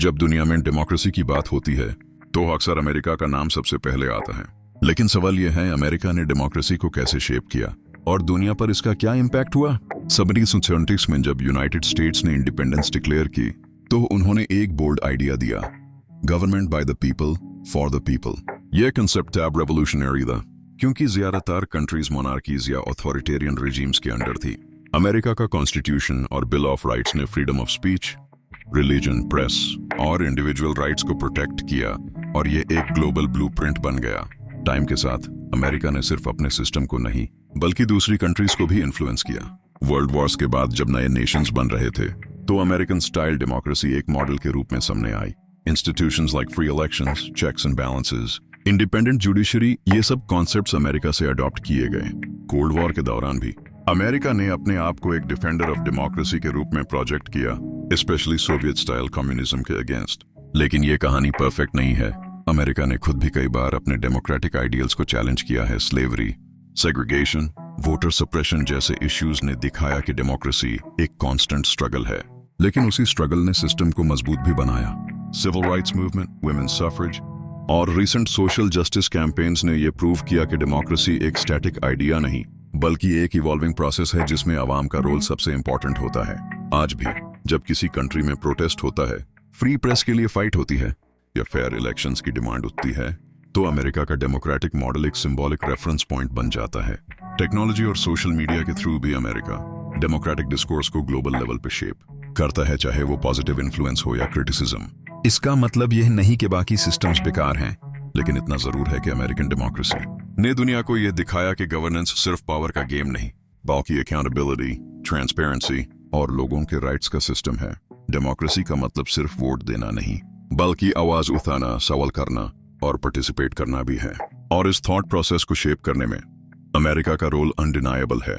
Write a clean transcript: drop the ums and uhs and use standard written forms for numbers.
जब दुनिया में डेमोक्रेसी की बात होती है तो अक्सर अमेरिका का नाम सबसे पहले आता है। लेकिन सवाल यह है, अमेरिका ने डेमोक्रेसी को कैसे शेप किया और दुनिया पर इसका क्या इम्पैक्ट हुआ। 1776 में जब यूनाइटेड स्टेट्स ने इंडिपेंडेंस डिक्लेयर की तो उन्होंने एक बोल्ड आइडिया दिया, government by the people for the people. यह कंसेप्ट अब रेवोल्यूशनरी था क्योंकि ज्यादातर कंट्रीज मोनार्कीज या अथॉरिटेरियन रिजीम्स के अंडर थी। अमेरिका का कॉन्स्टिट्यूशन और बिल ऑफ राइट्स ने freedom of speech, religion, press और इंडिविजुअल राइट्स को प्रोटेक्ट किया और ये एक ग्लोबल ब्लूप्रिंट बन गया। टाइम के साथ अमेरिका ने सिर्फ अपने सिस्टम को नहीं बल्कि दूसरी कंट्रीज को भी इन्फ्लुएंस किया। वर्ल्ड वॉर्स के बाद जब नए नेशंस बन रहे थे तो अमेरिकन स्टाइल डेमोक्रेसी एक मॉडल के रूप में सामने आई। Institutions like free elections, checks and balances, independent judiciary, ये सब कॉन्सेप्ट्स अमेरिका से अडॉप्ट किए गए। कोल्ड वॉर के दौरान भी अमेरिका ने अपने आप को एक डिफेंडर ऑफ डेमोक्रेसी के रूप में प्रोजेक्ट किया, स्पेशली सोवियत स्टाइल कम्युनिज्म के अगेंस्ट। लेकिन ये कहानी परफेक्ट नहीं है। अमेरिका ने खुद भी कई बार अपने डेमोक्रेटिक आइडियल्स को चैलेंज किया है। स्लेवरी, सेग्रीगेशन, वोटर सप्रेशन जैसे इश्यूज ने दिखाया कि डेमोक्रेसी एक कांस्टेंट स्ट्रगल है, लेकिन उसी स्ट्रगल ने सिस्टम को मजबूत भी बनाया। Civil rights movement, women's suffrage और रिसेंट सोशल जस्टिस कैंपेन्स ने यह प्रूव किया कि डेमोक्रेसी एक स्टैटिक आइडिया नहीं बल्कि एक इवॉल्विंग प्रोसेस है जिसमें आवाम का रोल सबसे इंपॉर्टेंट होता है। आज भी जब किसी कंट्री में प्रोटेस्ट होता है, फ्री प्रेस के लिए फाइट होती है या फेयर इलेक्शंस की डिमांड उठती है, तो अमेरिका का डेमोक्रेटिक मॉडल एक सिंबॉलिक रेफरेंस पॉइंट बन जाता है। टेक्नोलॉजी और सोशल मीडिया के थ्रू भी अमेरिका डेमोक्रेटिक डिस्कोर्स को ग्लोबल लेवल पे शेप करता है, चाहे वो पॉजिटिव इन्फ्लुएंस हो या क्रिटिसिज्म। इसका मतलब यह नहीं कि बाकी सिस्टम्स बेकार हैं, लेकिन इतना जरूर है कि अमेरिकन डेमोक्रेसी ने दुनिया को यह दिखाया कि गवर्नेंस सिर्फ पावर का गेम नहीं बल्कि अकाउंटेबिलिटी, ट्रांसपेरेंसी और लोगों के राइट्स का सिस्टम है। डेमोक्रेसी का मतलब सिर्फ वोट देना नहीं बल्कि आवाज उठाना, सवाल करना और पार्टिसिपेट करना भी है। और इस थॉट प्रोसेस को शेप करने में अमेरिका का रोल अनडिनायबल है।